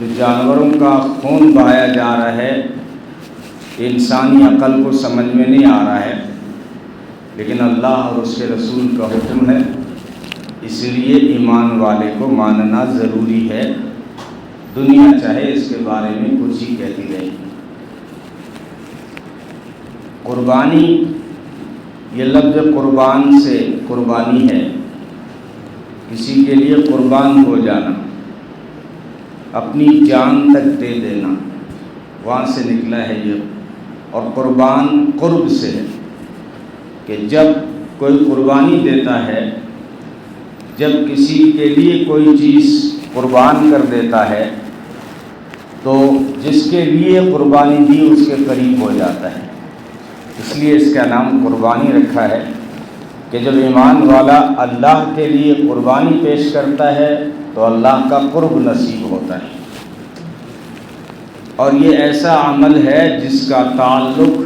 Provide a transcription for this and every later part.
جو جانوروں کا خون بہایا جا رہا ہے انسانی عقل کو سمجھ میں نہیں آ رہا ہے، لیکن اللہ اور اس کے رسول کا حکم ہے، اس لیے ایمان والے کو ماننا ضروری ہے، دنیا چاہے اس کے بارے میں کچھ ہی کہتی رہے۔ قربانی، یہ لفظ قربان سے قربانی ہے، کسی کے لیے قربان ہو جانا، اپنی جان تک دے دینا، وہاں سے نکلا ہے یہ۔ اور قربان قرب سے ہے کہ جب کوئی قربانی دیتا ہے، جب کسی کے لیے کوئی چیز قربان کر دیتا ہے تو جس کے لیے قربانی دی اس کے قریب ہو جاتا ہے، اس لیے اس کا نام قربانی رکھا ہے کہ جب ایمان والا اللہ کے لیے قربانی پیش کرتا ہے تو اللہ کا قرب نصیب ہوتا ہے۔ اور یہ ایسا عمل ہے جس کا تعلق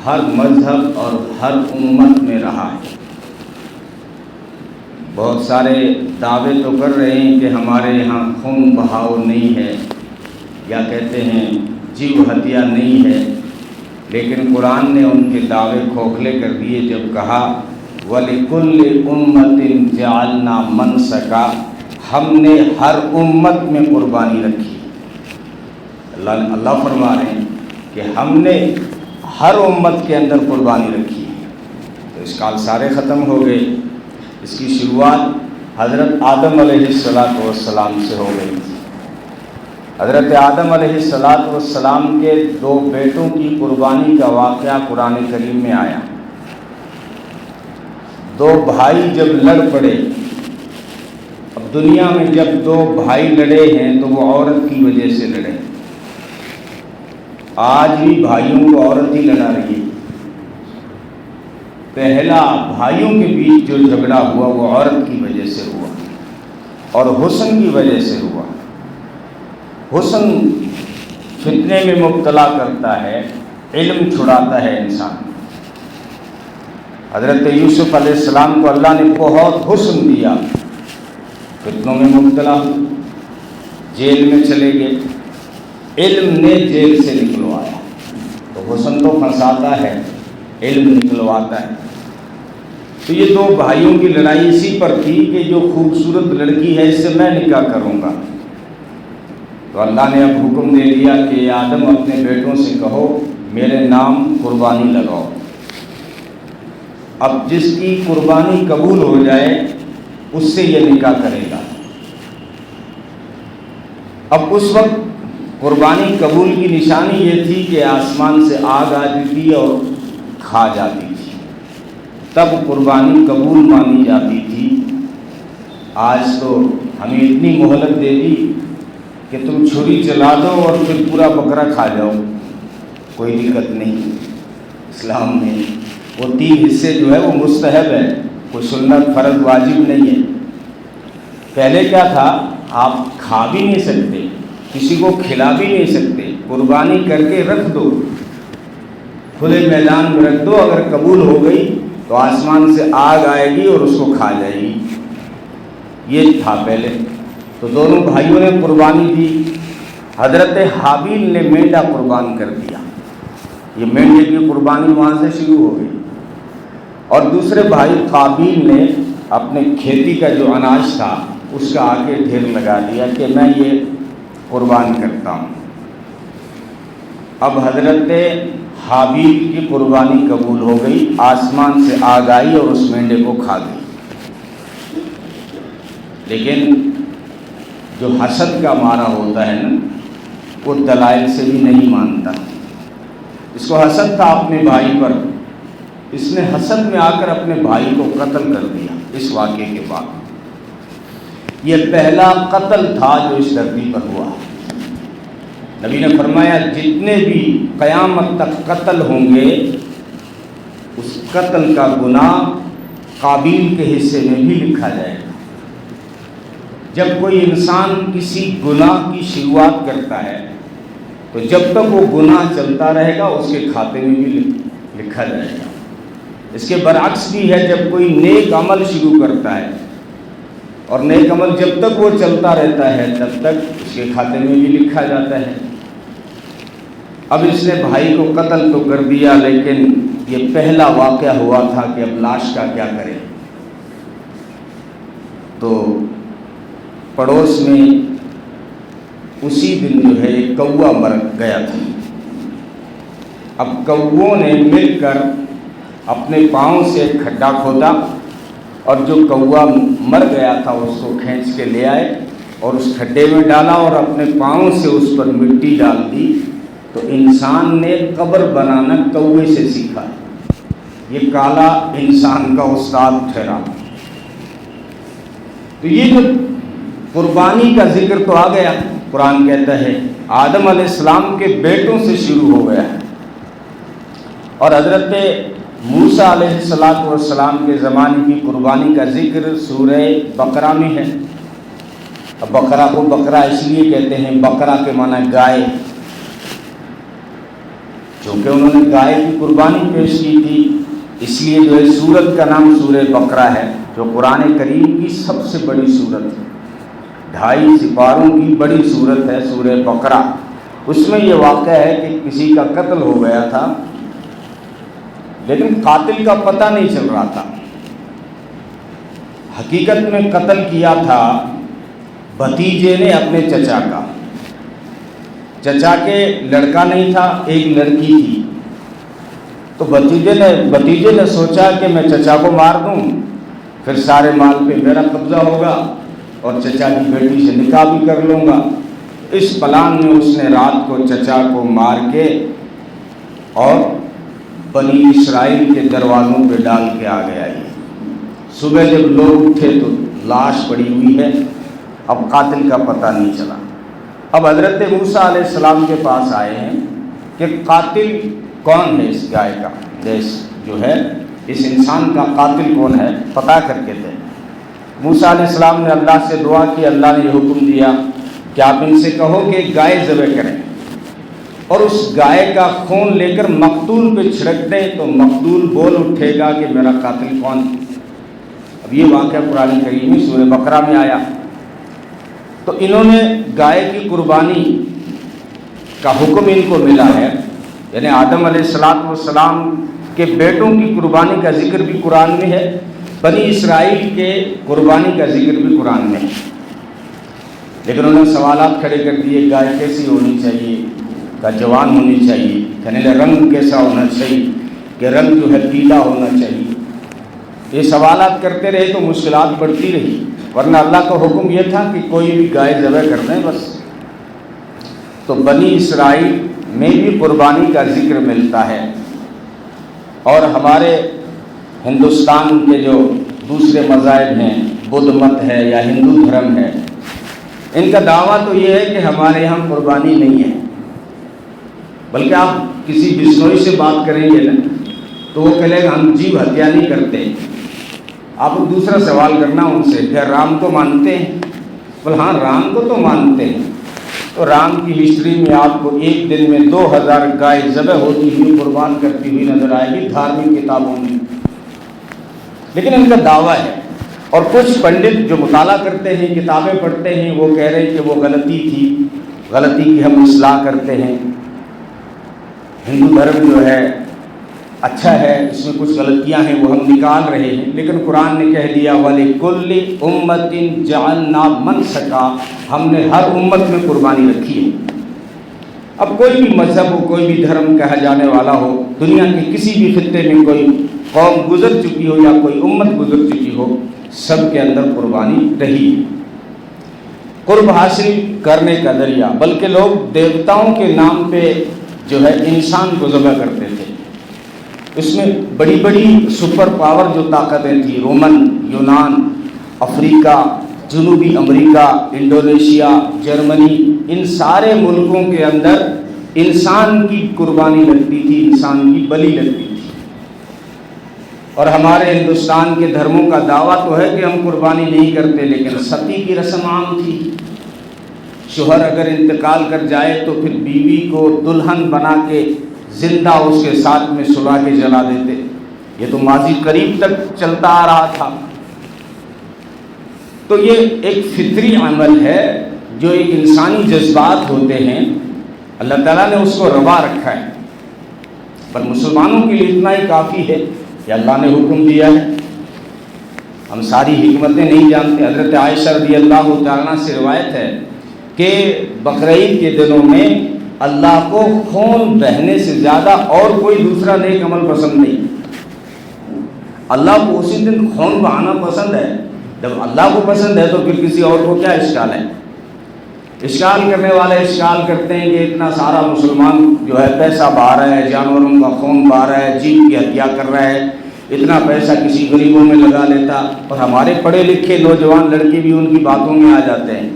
ہر مذہب اور ہر امت میں رہا ہے۔ بہت سارے دعوے تو کر رہے ہیں کہ ہمارے یہاں خون بہاؤ نہیں ہے، یا کہتے ہیں جیو ہتیا نہیں ہے، لیکن قرآن نے ان کے دعوے کھوکھلے کر دیے جب کہا وَلِكُلِّ أُمَّةٍ جَعَلْنَا مَنْسَكًا، ہم نے ہر امت میں قربانی رکھی۔ اللہ فرما رہے ہیں کہ ہم نے ہر امت کے اندر قربانی رکھی ہے۔ تو اشکال سارے ختم ہو گئے۔ اس کی شروعات حضرت آدم علیہ السلام سے ہو گئی تھی۔ حضرت آدم علیہ السلام کے 2 بیٹوں کی قربانی کا واقعہ قرآن کریم میں آیا۔ 2 بھائی جب لڑ پڑے، اب دنیا میں جب 2 بھائی لڑے ہیں تو وہ عورت کی وجہ سے لڑے۔ آج بھی بھائیوں کو عورت ہی لڑا رہی ہے۔ پہلا بھائیوں کے بیچ جو جھگڑا ہوا وہ عورت کی وجہ سے ہوا اور حسن کی وجہ سے ہوا۔ حسن فتنے میں مبتلا کرتا ہے، علم چھڑاتا ہے انسان۔ حضرت یوسف علیہ السلام کو اللہ نے بہت حسن دیا، فتنوں میں مبتلا ہو، جیل میں چلے گئے، علم نے جیل سے نکلوایا۔ تو حسن تو پھنساتا ہے، علم نکلواتا ہے۔ تو یہ 2 بھائیوں کی لڑائی اسی پر تھی کہ جو خوبصورت لڑکی ہے اس سے میں نکاح کروں گا۔ تو اللہ نے اب حکم دے دیا کہ آدم اپنے بیٹوں سے کہو میرے نام قربانی لگاؤ۔ اب جس کی قربانی قبول ہو جائے اس سے یہ نکاح کرے گا۔ اب اس وقت قربانی قبول کی نشانی یہ تھی کہ آسمان سے آگ آتی تھی اور کھا جاتی تھی، تب قربانی قبول مانی جاتی تھی۔ آج تو ہمیں اتنی مہلت دے دی کہ تم چھری چلا دو اور پھر پورا بکرا کھا جاؤ، کوئی دقت نہیں۔ اسلام میں وہ 3 حصے جو ہے وہ مستحب ہے، کوئی سنت فرض واجب نہیں ہے۔ پہلے کیا تھا، آپ کھا بھی نہیں سکتے، کسی کو کھلا بھی نہیں سکتے، قربانی کر کے رکھ دو، کھلے میدان میں رکھ دو، اگر قبول ہو گئی تو آسمان سے آگ آئے گی اور اس کو کھا جائے گی۔ یہ تھا پہلے۔ تو دونوں بھائیوں نے قربانی دی۔ حضرت حابیل نے مینڈا قربان کر دیا، یہ مینڈے کی قربانی وہاں سے شروع ہو گئی۔ اور دوسرے بھائی قابیل نے اپنے کھیتی کا جو اناج تھا اس کا آگے ڈھیر لگا دیا کہ میں یہ قربان کرتا ہوں۔ اب حضرت حابیل کی قربانی قبول ہو گئی، آسمان سے آگ آئی اور اس مینڈے کو کھا گئی۔ لیکن جو حسد کا مارا ہوتا ہے نا، وہ دلائل سے بھی نہیں مانتا۔ اس کو حسد تھا اپنے بھائی پر، اس نے حسد میں آ کر اپنے بھائی کو قتل کر دیا۔ اس واقعے کے بعد یہ پہلا قتل تھا جو اس دھرتی پر ہوا۔ نبی نے فرمایا جتنے بھی قیامت تک قتل ہوں گے اس قتل کا گناہ قابیل کے حصے میں بھی لکھا جائے گا۔ جب کوئی انسان کسی گناہ کی شروعات کرتا ہے تو جب تک وہ گناہ چلتا رہے گا اس کے کھاتے میں بھی لکھا جائے گا۔ اس کے برعکس بھی ہے، جب کوئی نیک عمل شروع کرتا ہے اور نیک عمل جب تک وہ چلتا رہتا ہے تب تک اس کے کھاتے میں بھی لکھا جاتا ہے۔ اب اس نے بھائی کو قتل تو کر دیا، لیکن یہ پہلا واقعہ ہوا تھا کہ اب لاش کا کیا کرے۔ تو پڑوس میں اسی دن جو ہے ایک کوا مر گیا تھا۔ اب کووں نے مل کر اپنے پاؤں سے ایک کھڈا کھودا اور جو کوا مر گیا تھا اس کو کھینچ کے لے آئے اور اس کھڈے میں ڈالا اور اپنے پاؤں سے اس پر مٹی ڈال دی۔ تو انسان نے قبر بنانا کوے سے سیکھا، یہ کالا انسان کا استاد ٹھہرا۔ تو یہ جو قربانی کا ذکر تو آ گیا، قرآن کہتا ہے آدم علیہ السلام کے بیٹوں سے شروع ہو گیا ہے، اور حضرت موسیٰ علیہ السلام کے زمانے کی قربانی کا ذکر سورہ بقرہ میں ہے۔ اب بقرہ کو بقرہ اس لیے کہتے ہیں، بقرہ کے معنی گائے، چونکہ انہوں نے گائے کی قربانی پیش کی تھی، اس لیے جو ہے سورت کا نام سورہ بقرہ ہے، جو قرآن کریم کی سب سے بڑی سورت ہے، 2.5 سپاروں کی بڑی سورت ہے سورہ بقرہ۔ اس میں یہ واقعہ ہے کہ کسی کا قتل ہو گیا تھا، لیکن قاتل کا پتہ نہیں چل رہا تھا۔ حقیقت میں قتل کیا تھا بھتیجے نے اپنے چچا کا، چچا کے لڑکا نہیں تھا، ایک لڑکی تھی۔ تو بھتیجے نے سوچا کہ میں چچا کو مار دوں، پھر سارے مال پہ میرا قبضہ ہوگا اور چچا کی بیٹی سے نکاح بھی کر لوں گا۔ اس پلان میں اس نے رات کو چچا کو مار کے اور بنی اسرائیل کے دروازوں پہ ڈال کے آ گیا۔ یہ صبح جب لوگ اٹھے تو لاش پڑی ہوئی ہے، اب قاتل کا پتہ نہیں چلا۔ اب حضرت موسیٰ علیہ السلام کے پاس آئے ہیں کہ قاتل کون ہے اس گائے کا، جو ہے اس انسان کا قاتل کون ہے، پتہ کر کے دیں۔ موسیٰ علیہ السلام نے اللہ سے دعا کی، اللہ نے یہ حکم دیا کہ آپ ان سے کہو کہ گائے ذبح کریں اور اس گائے کا خون لے کر مقتول پہ چھڑک دیں، تو مقتول بول اٹھے گا کہ میرا قاتل کون۔ اب یہ واقعہ قرآن کریم میں سورہ بقرہ میں آیا۔ تو انہوں نے گائے کی قربانی کا حکم ان کو ملا ہے، یعنی آدم علیہ السلام کے بیٹوں کی قربانی کا ذکر بھی قرآن میں ہے، بنی اسرائیل کے قربانی کا ذکر بھی قرآن میں ہے۔ لیکن انہوں نے سوالات کھڑے کر دیے، گائے کیسی ہونی چاہیے، کا جوان ہونی چاہیے، کہنے لگے رنگ کیسا ہونا چاہیے، کہ رنگ جو ہے پیلا ہونا چاہیے۔ یہ سوالات کرتے رہے تو مشکلات بڑھتی رہی، ورنہ اللہ کا حکم یہ تھا کہ کوئی بھی گائے ذبح کر دیں بس۔ تو بنی اسرائیل میں بھی قربانی کا ذکر ملتا ہے، اور ہمارے ہندوستان کے جو دوسرے مذاہب ہیں، بدھ مت ہے یا ہندو دھرم ہے، ان کا دعویٰ تو یہ ہے کہ ہمارے یہاں قربانی نہیں ہے، بلکہ آپ کسی بشنوئی سے بات کریں گے نا تو وہ کہے گا ہم جیو ہتیا نہیں کرتے۔ آپ دوسرا سوال کرنا ان سے، کیا رام کو مانتے ہیں؟ بول ہاں رام کو تو مانتے ہیں۔ تو رام کی ہسٹری میں آپ کو ایک دن میں 2000 گائے ذبح ہوتی ہوئی قربان کرتی ہوئی نظر آئے گی دھارمک کتابوں میں، لیکن ان کا دعویٰ ہے۔ اور کچھ پنڈت جو مطالعہ کرتے ہیں، کتابیں پڑھتے ہیں، وہ کہہ رہے ہیں کہ وہ غلطی تھی، غلطی کی ہم اصلاح کرتے ہیں، ہندو دھرم جو ہے اچھا ہے، اس میں کچھ غلطیاں ہیں وہ ہم نکال رہے ہیں، لیکن قرآن نے کہہ دیا وَلِكُلِّ أُمَّةٍ جَعَلْنَا مَنْسَكًا، ہم نے ہر امت میں قربانی رکھی ہے۔ اب کوئی بھی مذہب ہو، کوئی بھی دھرم کہا جانے والا ہو، دنیا کے کسی بھی خطے میں کوئی قوم گزر چکی ہو یا کوئی امت گزر چکی ہو، سب کے اندر قربانی رہی۔ قرب حاصل کرنے کا ذریعہ، بلکہ لوگ دیوتاؤں کے نام پہ جو ہے انسان کو ذبح کرتے تھے۔ اس میں بڑی بڑی سپر پاور جو طاقتیں تھیں، رومن، یونان، افریقہ، جنوبی امریکہ، انڈونیشیا، جرمنی، ان سارے ملکوں کے اندر انسان کی قربانی لگتی تھی، انسان کی بلی لگتی تھی۔ اور ہمارے ہندوستان کے دھرموں کا دعویٰ تو ہے کہ ہم قربانی نہیں کرتے، لیکن ستی کی رسم عام تھی۔ شوہر اگر انتقال کر جائے تو پھر بیوی کو دلہن بنا کے زندہ اس کے ساتھ میں سلا کے جلا دیتے۔ یہ تو ماضی قریب تک چلتا آ رہا تھا۔ تو یہ ایک فطری عمل ہے جو ایک انسانی جذبات ہوتے ہیں، اللہ تعالیٰ نے اس کو روا رکھا ہے، پر مسلمانوں کے لیے اتنا ہی کافی ہے کہ اللہ نے حکم دیا ہے۔ ہم ساری حکمتیں نہیں جانتے۔ حضرت عائشہ رضی اللہ تعالیٰ عنہ سے روایت ہے کہ بقرعید کے دنوں میں اللہ کو خون بہنے سے زیادہ اور کوئی دوسرا نیک عمل پسند نہیں۔ اللہ کو اسی دن خون بہانا پسند ہے، جب اللہ کو پسند ہے تو پھر کسی اور کو کیا اشکال ہے؟ اشکال کرنے والے اشکال کرتے ہیں کہ اتنا سارا مسلمان جو ہے پیسہ بہا رہا ہے، جانوروں کا خون بہا رہا ہے، جیو کی ہتیا کر رہا ہے، اتنا پیسہ کسی غریبوں میں لگا لیتا، اور ہمارے پڑھے لکھے نوجوان لڑکے بھی ان کی باتوں میں آ جاتے ہیں،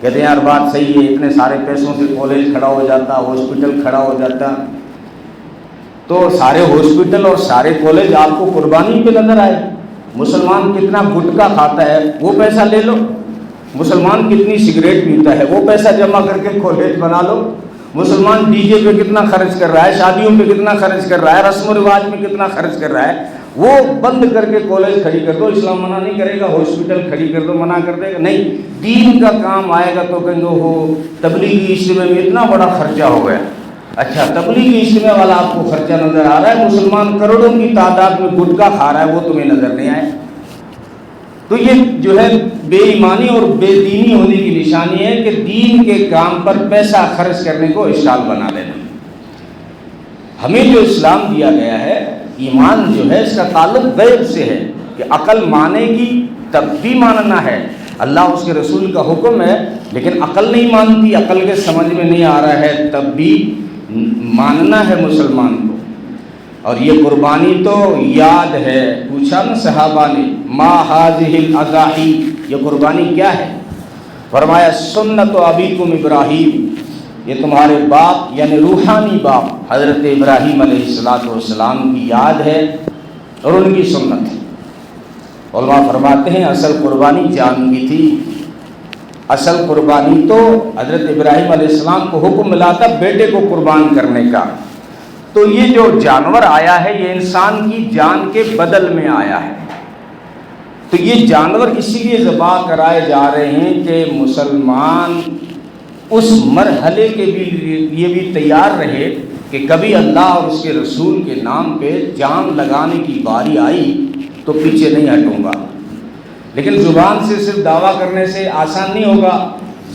کہتے ہیں یار بات صحیح ہے، اتنے سارے پیسوں سے کالج کھڑا ہو جاتا، ہاسپٹل کھڑا ہو جاتا، تو سارے ہاسپٹل اور سارے کالج آپ کو قربانی پہ نظر آئے۔ مسلمان کتنا گٹکا کھاتا ہے وہ پیسہ لے لو، مسلمان کتنی سگریٹ پیتا ہے وہ پیسہ جمع کر کے کالج بنا لو، مسلمان ڈی جے پہ کتنا خرچ کر رہا ہے، شادیوں پہ کتنا خرچ کر رہا ہے، رسم و رواج میں کتنا خرچ کر رہا ہے، وہ بند کر کے کالج کھڑی کر دو، اسلام منع نہیں کرے گا، ہاسپٹل کھڑی کر دو منع کر دے گا، نہیں، دین کا کام آئے گا تو کہیں گے ہو تبلیغی اجتماع میں اتنا بڑا خرچہ ہو گیا۔ اچھا، تبلیغی اجتماع والا آپ کو خرچہ نظر آ رہا ہے، مسلمان کروڑوں کی تعداد میں گٹکا کھا رہا ہے وہ تمہیں نظر نہیں آئے، تو یہ جو ہے بے ایمانی اور بے دینی ہونے کی نشانی ہے کہ دین کے کام پر پیسہ خرچ کرنے کو اشکال بنا لینا۔ ہمیں جو اسلام دیا گیا ہے، ایمان جو ہے اس کا تعلق غیب سے ہے کہ عقل مانے گی تب بھی ماننا ہے، اللہ اس کے رسول کا حکم ہے، لیکن عقل نہیں مانتی، عقل کے سمجھ میں نہیں آ رہا ہے تب بھی ماننا ہے مسلمان کو۔ اور یہ قربانی تو یاد ہے، پوچھا نا صحابہ نے ما ہذہ الاضاحی، یہ قربانی کیا ہے؟ فرمایا سنت ابیکم ابراہیم، یہ تمہارے باپ یعنی روحانی باپ حضرت ابراہیم علیہ السلام کی یاد ہے اور ان کی سنت ہے۔ علماء فرماتے ہیں اصل قربانی جان کی تھی، اصل قربانی تو حضرت ابراہیم علیہ السلام کو حکم ملا تھا بیٹے کو قربان کرنے کا، تو یہ جو جانور آیا ہے یہ انسان کی جان کے بدل میں آیا ہے، تو یہ جانور اسی لیے ذبح کرائے جا رہے ہیں کہ مسلمان اس مرحلے کے لیے بھی تیار رہے کہ کبھی اللہ اور اس کے رسول کے نام پہ جان لگانے کی باری آئی تو پیچھے نہیں ہٹوں گا۔ لیکن زبان سے صرف دعویٰ کرنے سے آسان نہیں ہوگا،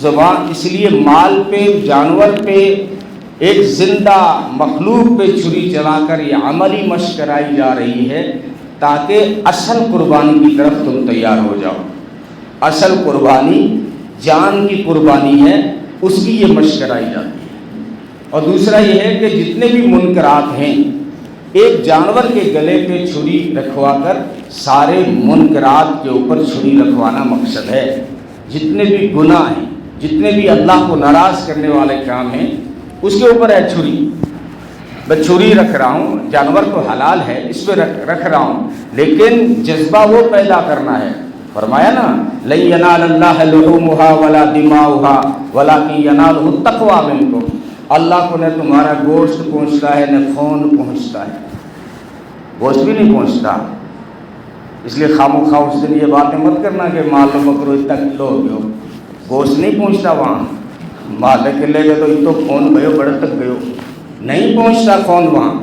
زبان اس لیے مال پہ، جانور پہ، ایک زندہ مخلوق پہ چھری چلا کر یہ عملی مشق کرائی جا رہی ہے تاکہ اصل قربانی کی طرف تم تیار ہو جاؤ۔ اصل قربانی جان کی قربانی ہے، اس کی یہ مشق کرائی جاتی ہے۔ اور دوسرا یہ ہے کہ جتنے بھی منکرات ہیں، ایک جانور کے گلے پہ چھری رکھوا کر سارے منکرات کے اوپر چھری رکھوانا مقصد ہے۔ جتنے بھی گناہ ہیں، جتنے بھی اللہ کو ناراض کرنے والے کام ہیں، اس کے اوپر ہے چھری۔ میں چھری رکھ رہا ہوں، جانور تو حلال ہے، اس پہ رکھ رہا ہوں، لیکن جذبہ وہ پیدا کرنا ہے۔ فرمایا نا لن ینال اللہ لحومها ولا دماؤها ولکن ینالہ التقوی منکم، اللہ کو نہ تمہارا گوشت پہنچتا ہے نہ خون پہنچتا ہے، گوشت بھی نہیں پہنچتا، اس لیے خاموخواہ اس دن یہ باتیں مت کرنا کہ مال بکرو اتنا کلو ہو گئے، گوشت نہیں پہنچتا وہاں، مال کلے گئے تو اتو خون گئے بڑھ تک گئے، نہیں پہنچتا خون وہاں،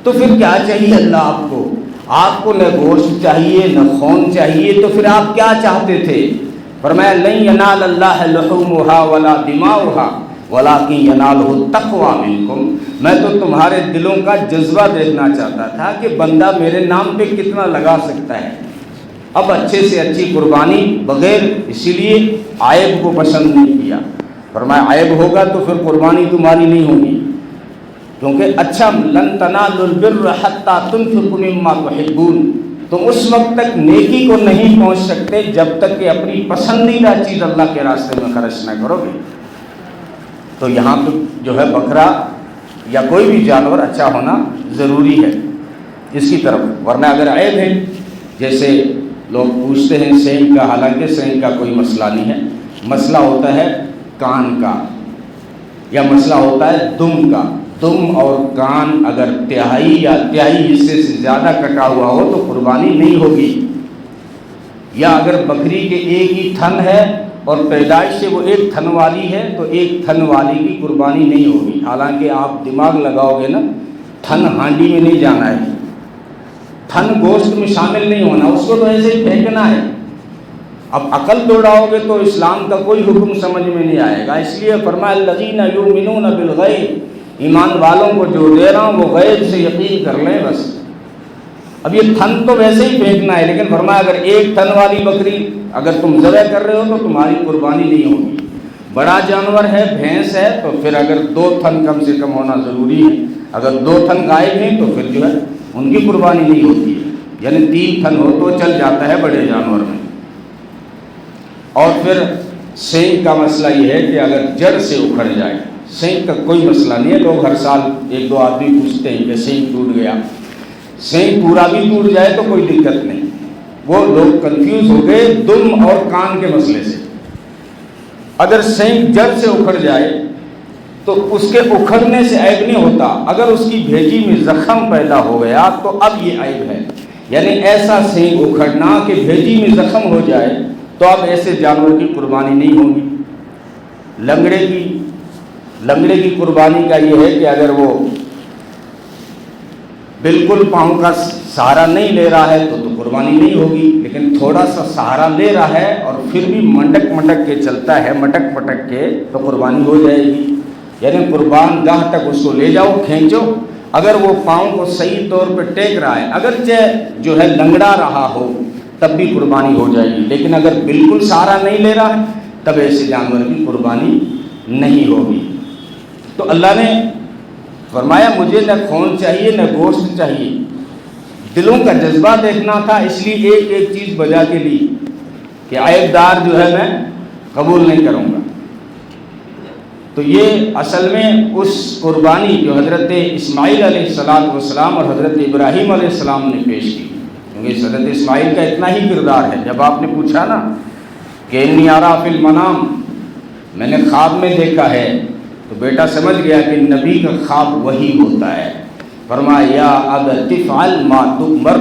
تو پھر کیا چاہیے اللہ آپ کو؟ آپ کو نہ گوشت چاہیے نہ خون چاہیے، تو پھر آپ کیا چاہتے تھے؟ فرمایا لن ینال اللہ لحومها ولا دماؤها ولکن ینالہ التقوی منکم، میں تو تمہارے دلوں کا جذبہ دیکھنا چاہتا تھا کہ بندہ میرے نام پہ کتنا لگا سکتا ہے۔ اب اچھے سے اچھی قربانی بغیر اسی لیے عیب کو پسند نہیں کیا، فرمایا عیب ہوگا تو پھر قربانی تمہاری نہیں ہوگی، کیونکہ اچھا لن تنالوا البر حتی تنفقوا مما تحبون، تم اس وقت تک نیکی کو نہیں پہنچ سکتے جب تک کہ اپنی پسندیدہ چیز اللہ کے راستے میں خرچ نہ کرو گے۔ تو یہاں پہ جو ہے بکرا یا کوئی بھی جانور اچھا ہونا ضروری ہے اس کی طرف، ورنہ اگر عیب ہے، جیسے لوگ پوچھتے ہیں سینگ کا، حالانکہ سینگ کا کوئی مسئلہ نہیں ہے، مسئلہ ہوتا ہے کان کا یا مسئلہ ہوتا ہے دم کا، دم اور کان اگر تہائی یا تہائی حصے سے زیادہ کٹا ہوا ہو تو قربانی نہیں ہوگی۔ یا اگر بکری کے ایک ہی تھن ہے اور پیدائش سے وہ ایک تھن والی ہے تو ایک تھن والی کی قربانی نہیں ہوگی، حالانکہ آپ دماغ لگاؤ گے نا، تھن ہانڈی میں نہیں جانا ہے، تھن گوشت میں شامل نہیں ہونا، اس کو تو ایسے ہی پھینکنا ہے۔ اب عقل دوڑاؤ گے تو اسلام کا کوئی حکم سمجھ میں نہیں آئے گا، اس لیے فرمایا الذین یؤمنون بالغیب، ایمان والوں کو جو دے رہا ہوں وہ غیب سے یقین کر لیں بس۔ اب یہ تھن تو ویسے ہی پھینکنا ہے، لیکن فرمایا اگر ایک تھن والی بکری اگر تم ذبح کر رہے ہو تو تمہاری قربانی نہیں ہوگی۔ بڑا جانور ہے، بھینس ہے، تو پھر اگر 2 تھن کم سے کم ہونا ضروری ہے، اگر 2 تھن غائب ہیں تو پھر جو ہے ان کی قربانی نہیں ہوتی ہے، یعنی 3 تھن ہو تو چل جاتا ہے بڑے جانور میں۔ اور پھر سینگ کا مسئلہ یہ ہے کہ اگر جڑ سے اکھڑ جائے، سینگ کا کوئی مسئلہ نہیں ہے، لوگ ہر سال 1-2 آدمی پوچھتے ہیں کہ سینگ ٹوٹ گیا، سینگ پورا بھی ٹوٹ جائے تو کوئی دقت نہیں، وہ لوگ کنفیوز ہو گئے دم اور کان کے مسئلے سے۔ اگر سینگ جڑ سے اکھڑ جائے تو اس کے اکھڑنے سے عیب نہیں ہوتا، اگر اس کی بھیجی میں زخم پیدا ہو گیا تو اب یہ عیب ہے، یعنی ایسا سینگ اکھڑنا کہ بھیجی میں زخم ہو جائے تو اب ایسے جانور کی قربانی نہیں ہوگی۔ لنگڑے کی قربانی کا یہ ہے کہ اگر وہ بالکل پاؤں کا سہارا نہیں لے رہا ہے تو قربانی نہیں ہوگی، لیکن تھوڑا سا سہارا لے رہا ہے اور پھر بھی مٹک کے چلتا ہے، مٹک کے، تو قربانی ہو جائے گی۔ یعنی قربان گاہ تک اس کو لے جاؤ، کھینچو، اگر وہ پاؤں کو صحیح طور پہ ٹیک رہا ہے، اگرچہ جو ہے لنگڑا رہا ہو تب بھی قربانی ہو جائے گی، لیکن اگر بالکل سہارا نہیں لے رہا ہے تب ایسے جانور کی قربانی نہیں ہوگی۔ تو اللہ نے فرمایا مجھے نہ خون چاہیے نہ گوشت چاہیے، دلوں کا جذبہ دیکھنا تھا، اس لیے ایک چیز بجا کے لی کہ عیب دار جو ہے میں قبول نہیں کروں گا۔ تو یہ اصل میں اس قربانی جو حضرت اسماعیل علیہ السلام اور حضرت ابراہیم علیہ السلام نے پیش کی، کیونکہ حضرت اسماعیل کا اتنا ہی کردار ہے۔ جب آپ نے پوچھا نا کہ انی ارا فی المنام، میں نے خواب میں دیکھا ہے، تو بیٹا سمجھ گیا کہ نبی کا خواب وہی ہوتا ہے۔ فرمایا یا ابت افعل ما تؤمر،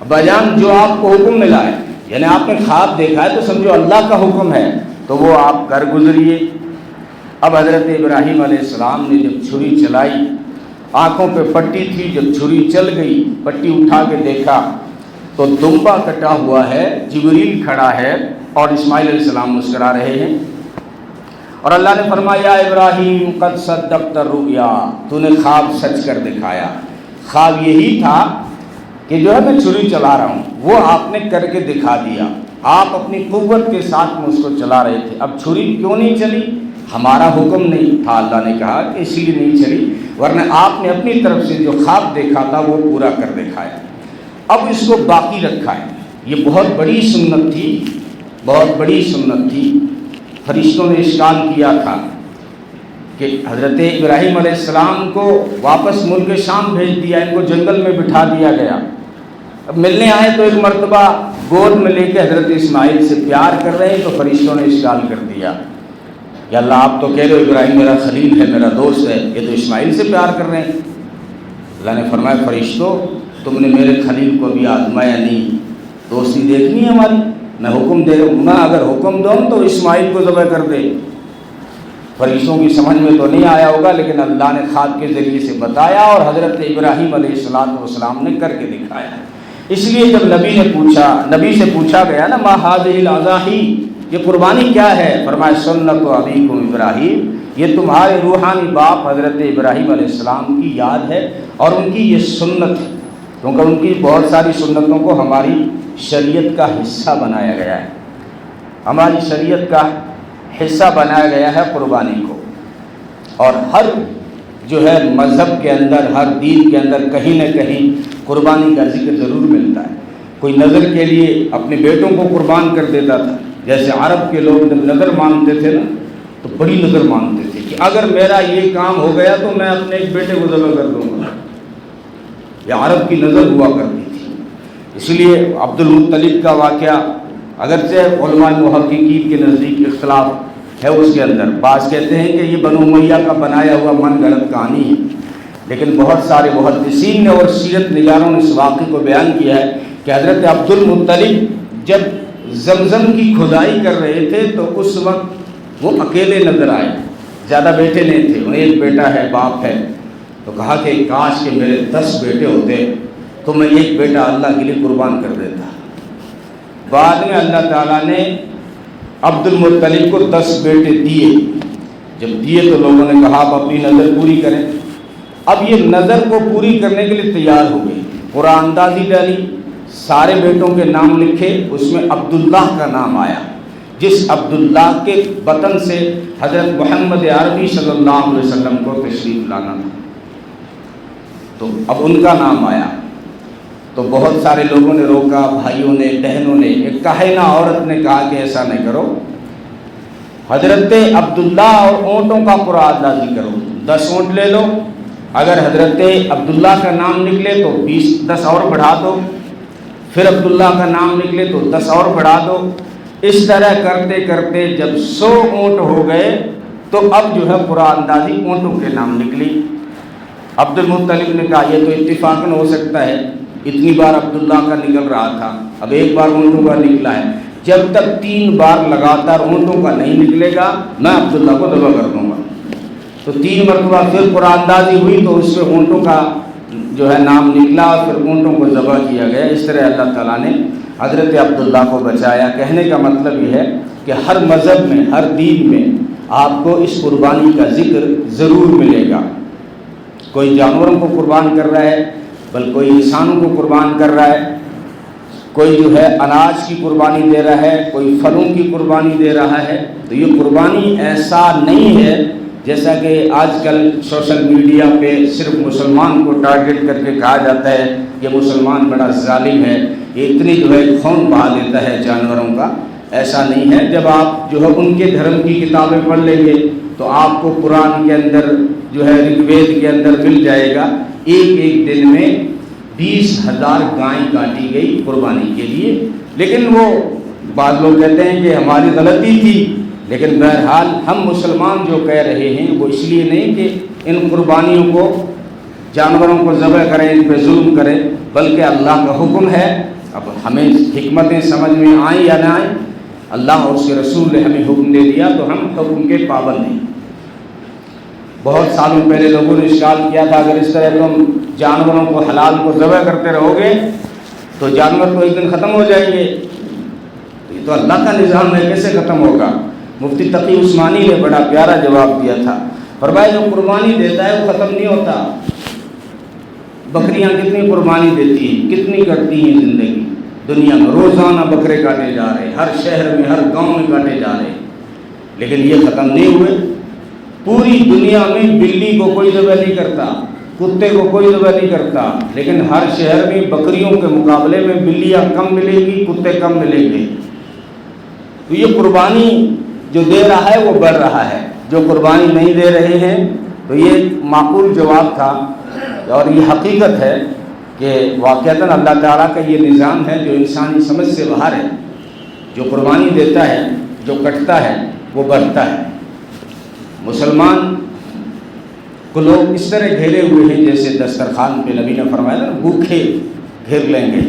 ابا جان جو آپ کو حکم ملا ہے، یعنی آپ نے خواب دیکھا ہے تو سمجھو اللہ کا حکم ہے، تو وہ آپ کر گزریے۔ اب حضرت ابراہیم علیہ السلام نے جب چھری چلائی، آنکھوں پہ پٹی تھی، جب چھری چل گئی، پٹی اٹھا کے دیکھا تو دمبا کٹا ہوا ہے، جبریل کھڑا ہے اور اسماعیل علیہ السلام مسکرا رہے ہیں۔ اور اللہ نے فرمایا ابراہیم قد صدقت الرؤیا، تو نے خواب سچ کر دکھایا۔ خواب یہی تھا کہ جو ہے میں چھری چلا رہا ہوں، وہ آپ نے کر کے دکھا دیا، آپ اپنی قوت کے ساتھ میں اس کو چلا رہے تھے۔ اب چھری کیوں نہیں چلی؟ ہمارا حکم نہیں تھا، اللہ نے کہا کہ اس لیے نہیں چلی، ورنہ آپ نے اپنی طرف سے جو خواب دیکھا تھا وہ پورا کر دکھایا۔ اب اس کو باقی رکھا ہے، یہ بہت بڑی سنت تھی، بہت بڑی سنت تھی۔ فرشتوں نے اشکال کیا تھا کہ حضرت ابراہیم علیہ السلام کو واپس ملک شام بھیج دیا، ان کو جنگل میں بٹھا دیا گیا۔ اب ملنے آئے تو ایک مرتبہ گود میں لے کے حضرت اسماعیل سے پیار کر رہے ہیں، تو فرشتوں نے اشکال کر دیا کہ اللہ آپ تو کہہ رہے ہو ابراہیم میرا خلیل ہے، میرا دوست ہے، یہ تو اسماعیل سے پیار کر رہے ہیں۔ اللہ نے فرمایا فرشتوں تم نے میرے خلیل کو بھی آزمایا نہیں، دوستی دیکھنی ہے ہماری، میں حکم دے رہا ہوں، میں اگر حکم دوں تو اسماعیل کو ذبح کر دے۔ فرشتوں کی سمجھ میں تو نہیں آیا ہوگا، لیکن اللہ نے خواب کے ذریعے سے بتایا اور حضرت ابراہیم علیہ السلام نے کر کے دکھایا۔ اس لیے جب نبی سے پوچھا گیا نا ما ھذہ الاضاحی، یہ قربانی کیا ہے؟ فرمایا سنت ابیکم ابراہیم، یہ تمہارے روحانی باپ حضرت ابراہیم علیہ السلام کی یاد ہے اور ان کی یہ سنت ہے، کیونکہ ان کی بہت ساری سنتوں کو ہماری شریعت کا حصہ بنایا گیا ہے، ہماری شریعت کا حصہ بنایا گیا ہے قربانی کو۔ اور ہر جو ہے مذہب کے اندر، ہر دین کے اندر کہیں نہ کہیں قربانی کا ذکر ضرور ملتا ہے۔ کوئی نظر کے لیے اپنے بیٹوں کو قربان کر دیتا تھا، جیسے عرب کے لوگ جب نظر مانتے تھے نا تو بڑی نظر مانتے تھے کہ اگر میرا یہ کام ہو گیا تو میں اپنے ایک بیٹے کو ذبح کر دوں گا، یہ عرب کی نظر ہوا کرتی تھی۔ اس لیے عبد المطلب کا واقعہ اگرچہ علماء محققین کے نزدیک اختلاف ہے اس کے اندر، بعض کہتے ہیں کہ یہ بنو امیہ کا بنایا ہوا من گھڑت کہانی ہے، لیکن بہت سارے محدثین نے اور سیرت نگاروں نے اس واقعے کو بیان کیا ہے کہ حضرت عبد المطلب جب زمزم کی کھدائی کر رہے تھے تو اس وقت وہ اکیلے نظر آئے، زیادہ بیٹے نہیں تھے، انہیں ایک بیٹا ہے، باپ ہے، تو کہا کہ کاش کہ میرے 10 بیٹے ہوتے تو میں ایک بیٹا اللہ کے لیے قربان کر دیتا۔ بعد میں اللہ تعالیٰ نے عبد المطلب کو 10 بیٹے دیے، جب دیے تو لوگوں نے کہا آپ اپنی نظر پوری کریں۔ اب یہ نظر کو پوری کرنے کے لیے تیار ہو گئے، قرآن اندازی ڈالی، سارے بیٹوں کے نام لکھے، اس میں عبداللہ کا نام آیا، جس عبداللہ کے بطن سے حضرت محمد عربی صلی اللہ علیہ وسلم کو تشریف لانا تھا، تو اب ان کا نام آیا۔ تو بہت سارے لوگوں نے روکا، بھائیوں نے، بہنوں نے، ایک کاہنہ عورت نے کہا کہ ایسا نہیں کرو، حضرت عبداللہ اور اونٹوں کا قرآن اندازی کرو، 10 اونٹ لے لو، اگر حضرت عبداللہ کا نام نکلے تو 10 اور بڑھا دو، پھر عبداللہ کا نام نکلے تو 10 اور بڑھا دو۔ اس طرح کرتے کرتے جب 100 اونٹ ہو گئے تو اب جو ہے قرآن اندازی اونٹوں کے نام نکلی۔ عبد المطلب نے کہا یہ تو اتفاقاً ہو سکتا ہے، اتنی بار عبداللہ کا نکل رہا تھا، اب ایک بار اونٹوں کا نکلا ہے، جب تک 3 بار لگاتار اونٹوں کا نہیں نکلے گا میں عبداللہ کو ذبح کر دوں گا۔ تو 3 مرتبہ پھر قرآن اندازی ہوئی تو اس میں اونٹوں کا جو ہے نام نکلا اور پھر اونٹوں کو ذبح کیا گیا۔ اس طرح اللہ تعالیٰ نے حضرت عبداللہ کو بچایا۔ کہنے کا مطلب یہ ہے کہ ہر مذہب میں، ہر دین میں آپ کو اس قربانی کا ذکر ضرور ملے گا۔ کوئی جانوروں کو قربان کر رہا ہے، بلکہ کوئی انسانوں کو قربان کر رہا ہے، کوئی جو ہے اناج کی قربانی دے رہا ہے، کوئی پھلوں کی قربانی دے رہا ہے۔ تو یہ قربانی ایسا نہیں ہے جیسا کہ آج کل سوشل میڈیا پہ صرف مسلمان کو ٹارگٹ کر کے کہا جاتا ہے یہ مسلمان بڑا ظالم ہے، یہ اتنی جو ہے خون بہا دیتا ہے جانوروں کا۔ ایسا نہیں ہے۔ جب آپ جو ہے ان کے دھرم کی کتابیں پڑھ لیں گے تو آپ کو قرآن کے اندر جو ہے رگ وید کے اندر مل جائے گا، ایک دن میں 20,000 گائیں کاٹی گئی قربانی کے لیے۔ لیکن وہ بعض لوگ کہتے ہیں کہ ہماری غلطی تھی، لیکن بہرحال ہم مسلمان جو کہہ رہے ہیں وہ اس لیے نہیں کہ ان قربانیوں کو، جانوروں کو ذبح کریں، ان پہ ظلم کریں، بلکہ اللہ کا حکم ہے۔ اب ہمیں حکمتیں سمجھ میں آئیں یا نہ آئیں، اللہ اور اس کے رسول نے ہمیں حکم دے دیا تو ہم حکم کے پابند ہیں۔ بہت سالوں پہلے لوگوں نے اشکال کیا تھا اگر اس طرح تم جانوروں کو حلال کو ذبح کرتے رہو گے تو جانور تو ایک دن ختم ہو جائیں گے، یہ تو اللہ کا نظام ہے، کیسے ختم ہوگا؟ مفتی تقی عثمانی نے بڑا پیارا جواب دیا تھا، فرمایا جو قربانی دیتا ہے وہ ختم نہیں ہوتا۔ بکریاں کتنی قربانی دیتی ہیں، کتنی کٹتی ہیں زندگی دنیا میں، روزانہ بکرے کاٹے جا رہے، ہر شہر میں، ہر گاؤں میں کاٹے جا رہے، لیکن یہ ختم نہیں ہوئے۔ پوری دنیا میں بلی کو کوئی ذبح نہیں کرتا، کتے کو کوئی ذبح نہیں کرتا، لیکن ہر شہر میں بکریوں کے مقابلے میں بلیاں کم ملے گی، کتے کم ملیں گے۔ تو یہ قربانی جو دے رہا ہے وہ بڑھ رہا ہے، جو قربانی نہیں دے رہے ہیں۔ تو یہ معقول جواب تھا اور یہ حقیقت ہے کہ واقعتاً اللہ تعالیٰ کا یہ نظام ہے جو انسانی سمجھ سے باہر ہے۔ جو قربانی دیتا ہے، جو کٹتا ہے، وہ بڑھتا ہے۔ مسلمان کو لوگ اس طرح گھیرے ہوئے ہیں جیسے دسترخوان پہ نبی نے فرمایا نا بھوکے گھیر لیں گے،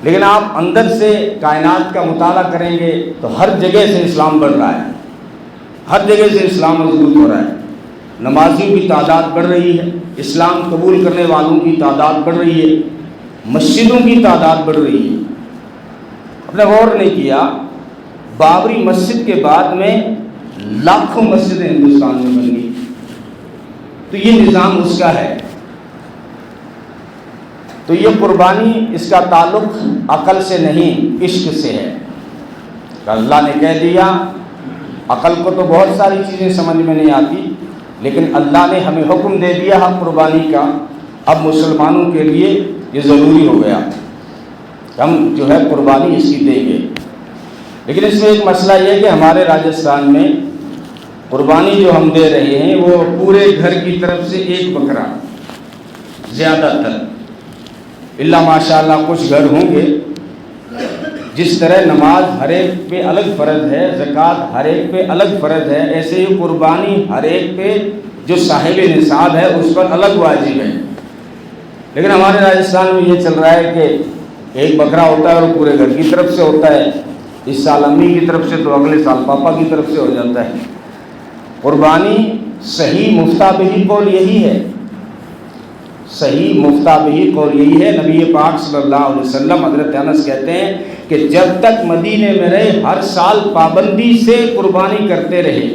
لیکن آپ اندر سے کائنات کا مطالعہ کریں گے تو ہر جگہ سے اسلام بڑھ رہا ہے، ہر جگہ سے اسلام مضبوط ہو رہا ہے۔ نمازیوں کی تعداد بڑھ رہی ہے، اسلام قبول کرنے والوں کی تعداد بڑھ رہی ہے، مسجدوں کی تعداد بڑھ رہی ہے۔ آپ نے غور نہیں کیا، بابری مسجد کے بعد میں لاکھوں مسجدیں ہندوستان میں بن گئی، تو یہ نظام اس کا ہے۔ تو یہ قربانی، اس کا تعلق عقل سے نہیں عشق سے ہے۔ اللہ نے کہہ دیا، عقل کو تو بہت ساری چیزیں سمجھ میں نہیں آتی، لیکن اللہ نے ہمیں حکم دے دیا ہے قربانی کا، اب مسلمانوں کے لیے یہ ضروری ہو گیا، ہم جو ہے قربانی اس کی دیں گے۔ لیکن اس میں ایک مسئلہ یہ ہے کہ ہمارے راجستھان میں قربانی جو ہم دے رہے ہیں وہ پورے گھر کی طرف سے ایک بکرا، زیادہ تر، اللہ ماشاءاللہ کچھ گھر ہوں گے جس طرح نماز ہر ایک پہ الگ فرض ہے، زکوٰۃ ہر ایک پہ الگ فرض ہے، ایسے ہی قربانی ہر ایک پہ جو صاحب نصاب ہے اس پر الگ واجب ہے۔ لیکن ہمارے راجستھان میں یہ چل رہا ہے کہ ایک بکرا ہوتا ہے اور پورے گھر کی طرف سے ہوتا ہے، اس سال امی کی طرف سے تو اگلے سال پاپا کی طرف سے ہو جاتا ہے۔ قربانی صحیح مفتہ بہی قول یہی ہے، صحیح مفتہ بہی قول یہی ہے۔ نبی پاک صلی اللہ علیہ وسلم حضرت انس کہتے ہیں کہ جب تک مدینے میں رہے ہر سال پابندی سے قربانی کرتے رہے،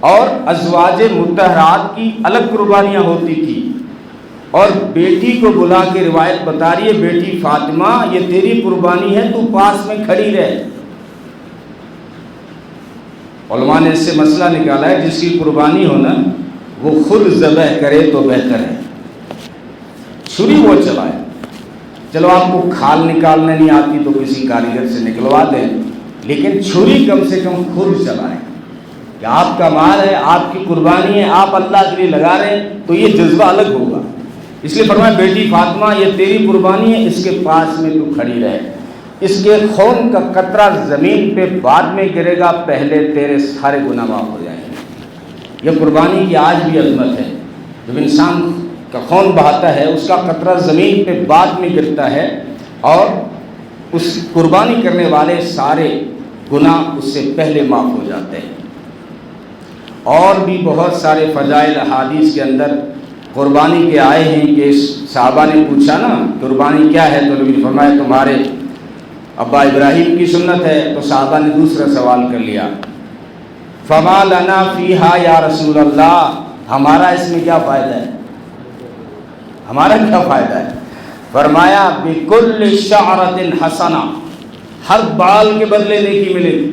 اور ازواج مطہرات کی الگ قربانیاں ہوتی تھی، اور بیٹی کو بلا کے روایت بتا رہی ہے، بیٹی فاطمہ یہ تیری قربانی ہے، تو پاس میں کھڑی رہ۔ علماء نے اس سے مسئلہ نکالا ہے جس کی قربانی ہونا وہ خود ذبح کرے تو بہتر ہے، چھری وہ چلائے۔ چلو آپ کو کھال نکالنے نہیں آتی تو کسی کاریگر سے نکلوا دیں، لیکن چھری کم سے کم خود چلائیں کہ آپ کا مال ہے، آپ کی قربانی ہے، آپ اللہ کے لیے لگا رہے ہیں تو یہ جذبہ الگ ہوگا۔ اس لیے فرمایا بیٹی فاطمہ یہ تیری قربانی ہے، اس کے پاس میں تو کھڑی رہے، اس کے خون کا قطرہ زمین پہ بعد میں گرے گا، پہلے تیرے سارے گناہ معاف ہو جائیں گے۔ یہ قربانی کی آج بھی عظمت ہے، جب انسان کا خون بہاتا ہے اس کا قطرہ زمین پہ بعد میں گرتا ہے، اور اس قربانی کرنے والے سارے گناہ اس سے پہلے معاف ہو جاتے ہیں۔ اور بھی بہت سارے فضائل احادیث کے اندر قربانی کے آئے ہیں کہ صحابہ نے پوچھا نا قربانی کیا ہے، تو نبی نے فرمایا تمہارے ابا ابراہیم کی سنت ہے، تو صحابہ نے دوسرا سوال کر لیا، فما لنا فیہا یا رسول اللہ، ہمارا اس میں کیا فائدہ ہے، ہمارا کیا فائدہ ہے؟ فرمایا بکل شعرۃ حسنہ، ہر بال کے بدلے نیکی ملے گی،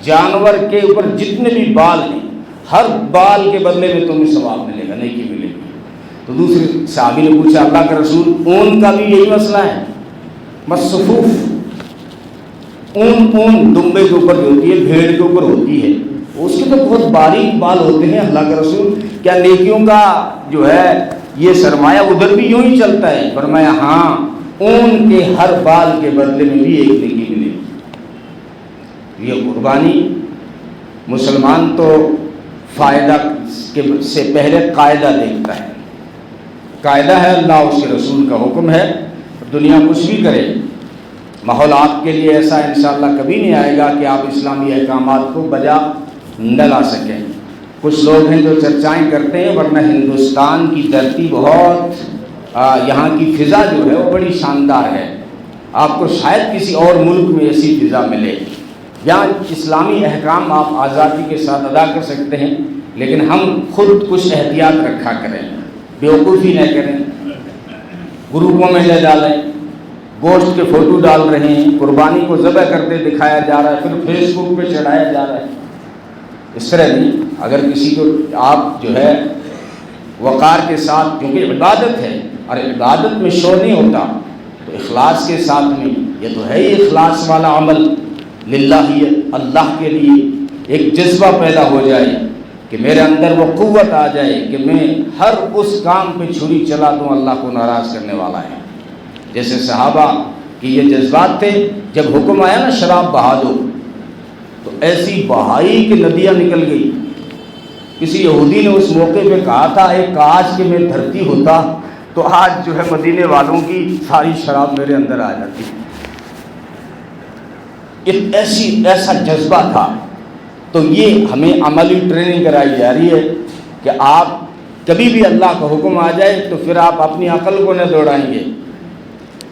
جانور کے اوپر جتنے بھی بال ہیں ہر بال کے بدلے میں تمہیں ثواب ملے گا، نیکی ملے گی۔ تو دوسرے صحابی نے پوچھا اللہ کا رسول اون کا بھی یہی مسئلہ ہے؟ مصفوف، اون دمبے کے اوپر جو ہوتی ہے، بھیڑ کے اوپر ہوتی ہے، اس کے تو بہت باریک بال ہوتے ہیں، اللہ کا رسول کیا نیکیوں کا جو ہے یہ سرمایہ ادھر بھی یوں ہی چلتا ہے؟ فرمایا ہاں، اون کے ہر بال کے بدلے میں بھی ایک نیکی ملے گی۔ یہ قربانی مسلمان تو فائدہ سے پہلے قاعدہ دیکھتا ہے، قاعدہ ہے اللہ اس کے رسول کا حکم ہے، دنیا کچھ بھی کرے، ماحول آپ کے لیے ایسا انشاءاللہ کبھی نہیں آئے گا کہ آپ اسلامی احکامات کو بجا نہ لا سکیں۔ کچھ لوگ ہیں جو چرچائیں کرتے ہیں، ورنہ ہندوستان کی دھرتی بہت یہاں کی فضا جو ہے وہ بڑی شاندار ہے، آپ کو شاید کسی اور ملک میں ایسی فضا ملے، یہاں اسلامی احکام آپ آزادی کے ساتھ ادا کر سکتے ہیں، لیکن ہم خود کچھ احتیاط رکھا کریں، بیوقوفی نہ کریں، گروپوں میں لے ڈالیں، گوشت کے فوٹو ڈال رہے ہیں، قربانی کو ذبح کرتے دکھایا جا رہا ہے، پھر فیس بک پہ چڑھایا جا رہا ہے، اس طرح نہیں۔ اگر کسی کو آپ جو ہے وقار کے ساتھ، کیونکہ عبادت ہے اور عبادت میں شور نہیں ہوتا، تو اخلاص کے ساتھ میں، یہ تو ہے ہی اخلاص والا عمل، للہ اللہ کے لیے ایک جذبہ پیدا ہو جائے کہ میرے اندر وہ قوت آ جائے کہ میں ہر اس کام پہ چھری چلا دوں اللہ کو ناراض کرنے والا ہے۔ جیسے صحابہ کی یہ جذبات تھے، جب حکم آیا نا شراب بہا دو، تو ایسی بہائی کہ ندیاں نکل گئی۔ کسی یہودی نے اس موقع پہ کہا تھا ایک کاش کہ میں دھرتی ہوتا تو آج جو ہے مدینے والوں کی ساری شراب میرے اندر آ جاتی۔ ایسا جذبہ تھا۔ تو یہ ہمیں عملی ٹریننگ کرائی جا رہی ہے کہ آپ کبھی بھی اللہ کا حکم آ جائے تو پھر آپ اپنی عقل کو نہ دوڑائیں گے،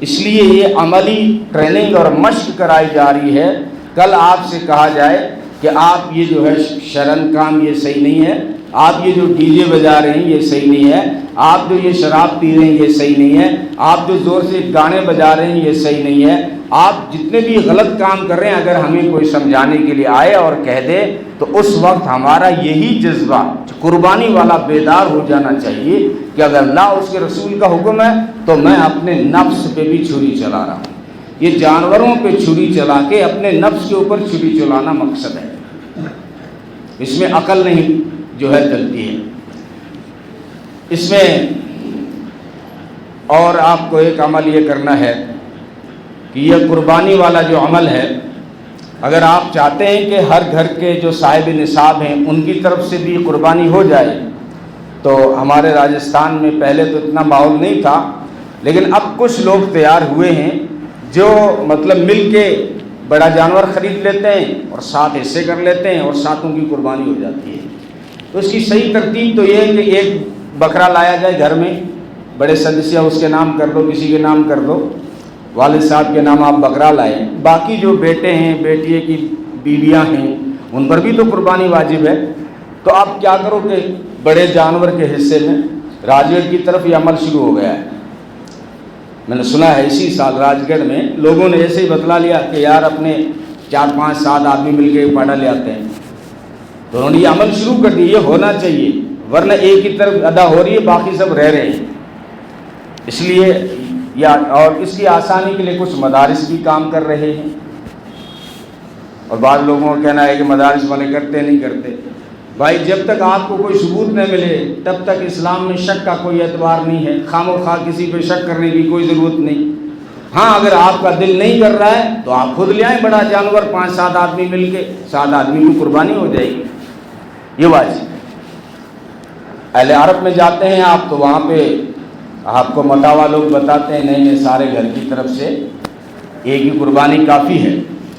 اس لیے یہ عملی ٹریننگ اور مشق کرائی جا رہی ہے۔ کل آپ سے کہا جائے کہ آپ یہ جو ہے شرن کام یہ صحیح نہیں ہے، آپ یہ جو ڈی جے بجا رہے ہیں یہ صحیح نہیں ہے، آپ جو یہ شراب پی رہے ہیں یہ صحیح نہیں ہے، آپ جو زور سے گانے بجا رہے ہیں یہ صحیح نہیں ہے، آپ جتنے بھی غلط کام کر رہے ہیں اگر ہمیں کوئی سمجھانے کے لیے آئے اور کہہ دے تو اس وقت ہمارا یہی جذبہ قربانی والا بیدار ہو جانا چاہیے کہ اگر اللہ اس کے رسول کا حکم ہے تو میں اپنے نفس پہ بھی چھری چلا رہا ہوں۔ یہ جانوروں پہ چھری چلا کے اپنے نفس کے اوپر چھری چلانا مقصد ہے، اس میں عقل نہیں جو ہے چلتی ہے۔ اس میں اور آپ کو ایک عمل یہ کرنا ہے کہ یہ قربانی والا جو عمل ہے، اگر آپ چاہتے ہیں کہ ہر گھر کے جو صاحب نصاب ہیں ان کی طرف سے بھی قربانی ہو جائے، تو ہمارے راجستھان میں پہلے تو اتنا ماحول نہیں تھا، لیکن اب کچھ لوگ تیار ہوئے ہیں جو مطلب مل کے بڑا جانور خرید لیتے ہیں اور 7 حصے کر لیتے ہیں اور 7 کی قربانی ہو جاتی ہے۔ تو اس کی صحیح ترتیب تو یہ ہے کہ ایک بکرا لایا جائے گھر میں، بڑے سدسیہ اس کے نام کر دو، کسی کے نام کر دو، والد صاحب کے نام آپ بکرا لائیں، باقی جو بیٹے ہیں، بیٹیے کی بیویاں ہیں، ان پر بھی تو قربانی واجب ہے۔ تو آپ کیا کرو کہ بڑے جانور کے حصے میں راج گڑھ کی طرف یہ عمل شروع ہو گیا ہے۔ میں نے سنا ہے اسی سال راج گڑھ میں لوگوں نے ایسے ہی بتلا لیا کہ یار اپنے 4 5 7 آدمی مل کے پاڑا لے آتے ہیں، تو انہوں نے یہ عمل شروع کر دی۔ یہ ہونا چاہیے، ورنہ ایک ہی طرف ادا ہو رہی ہے، باقی سب رہ رہے ہیں۔ اس لیے اور اس کی آسانی کے لیے کچھ مدارس بھی کام کر رہے ہیں، اور بعض لوگوں کا کہنا ہے کہ مدارس والے کرتے نہیں کرتے۔ بھائی جب تک آپ کو کوئی ثبوت نہ ملے تب تک اسلام میں شک کا کوئی اعتبار نہیں ہے، خام و خواہ کسی پہ شک کرنے کی کوئی ضرورت نہیں۔ ہاں اگر آپ کا دل نہیں کر رہا ہے تو آپ خود لے آئیں بڑا جانور، 5 7 آدمی مل کے، 7 آدمی کی قربانی ہو جائے گی، یہ واجب۔ اہل عرب میں جاتے ہیں آپ تو وہاں پہ آپ کو متاوا لوگ بتاتے ہیں نہیں سارے گھر کی طرف سے ایک ہی قربانی کافی ہے۔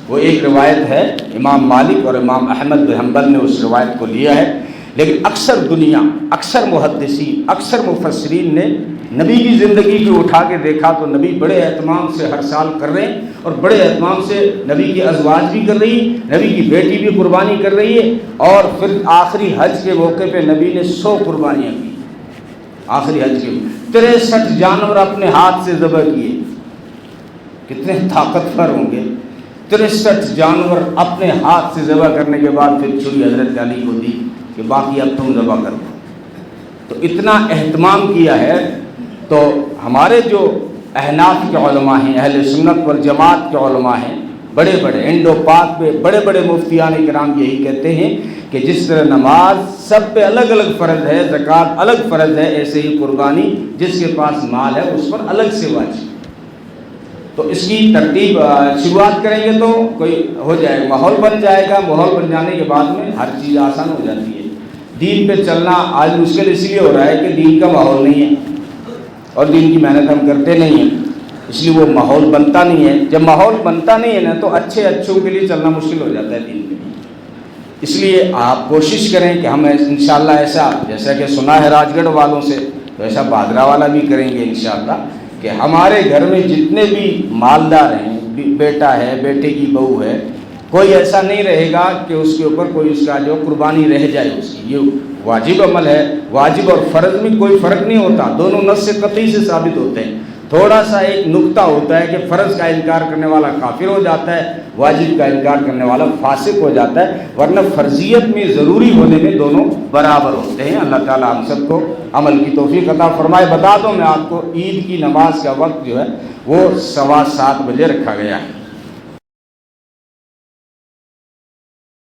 وہ ایک روایت ہے، امام مالک اور امام احمد بن حنبل نے اس روایت کو لیا ہے، لیکن اکثر دنیا، اکثر محدثین، اکثر مفسرین نے نبی کی زندگی کو اٹھا کے دیکھا تو نبی بڑے اہتمام سے ہر سال کر رہے ہیں، اور بڑے اہتمام سے نبی کی ازواج بھی کر رہی ہے، نبی کی بیٹی بھی قربانی کر رہی ہے، اور پھر آخری حج کے موقع پہ نبی نے 100 قربانیاں کی۔ آخری حج کے 63 جانور اپنے ہاتھ سے ذبح کیے، کتنے طاقتور ہوں گے۔ 63 جانور اپنے ہاتھ سے ذبح کرنے کے بعد پھر چھری حضرت علی کو دی کہ باقی اب تم ذبح کر دو۔ تو اتنا اہتمام کیا ہے۔ تو ہمارے جو احناف کے علماء ہیں، اہل سنت والجماعت کے علماء ہیں، بڑے بڑے انڈو پاک میں بڑے بڑے مفتیان کرام یہی کہتے ہیں کہ جس طرح نماز سب پہ الگ الگ فرض ہے، زکوٰۃ الگ فرض ہے، ایسے ہی قربانی جس کے پاس مال ہے اس پر الگ سے واجب۔ تو اس کی ترتیب شروعات کریں گے تو کوئی ہو جائے گا، ماحول بن جائے گا، ماحول بن جانے کے بعد میں ہر چیز آسان ہو جاتی ہے۔ دین پہ چلنا آج مشکل اس لیے ہو رہا ہے کہ دین کا ماحول نہیں ہے اور دین کی محنت ہم کرتے نہیں ہیں، اس لیے وہ ماحول بنتا نہیں ہے۔ جب ماحول بنتا نہیں ہے نا تو اچھوں کے لیے چلنا مشکل ہو جاتا ہے دین میں۔ اس لیے آپ کوشش کریں کہ ہم انشاءاللہ ایسا، جیسا کہ سنا ہے راج گڑھ والوں سے، تو ایسا بادرہ والا بھی کریں گے انشاءاللہ کہ ہمارے گھر میں جتنے بھی مالدار ہیں، بیٹا ہے، بیٹے کی بہو ہے، کوئی ایسا نہیں رہے گا کہ اس کے اوپر کوئی اس کا جو قربانی رہ جائے اس کی۔ یہ واجب عمل ہے، واجب اور فرض میں کوئی فرق نہیں ہوتا، دونوں نص سے قطعی سے ثابت ہوتے ہیں۔ تھوڑا سا ایک نقطہ ہوتا ہے کہ فرض کا انکار کرنے والا کافر ہو جاتا ہے، واجب کا انکار کرنے والا فاسق ہو جاتا ہے، ورنہ فرضیت میں ضروری ہونے میں دونوں برابر ہوتے ہیں۔ اللہ تعالیٰ ہم سب کو عمل کی توفیق عطا فرمائے۔ بتا دوں میں آپ کو، عید کی نماز کا وقت جو ہے وہ 7:15 بجے رکھا گیا ہے۔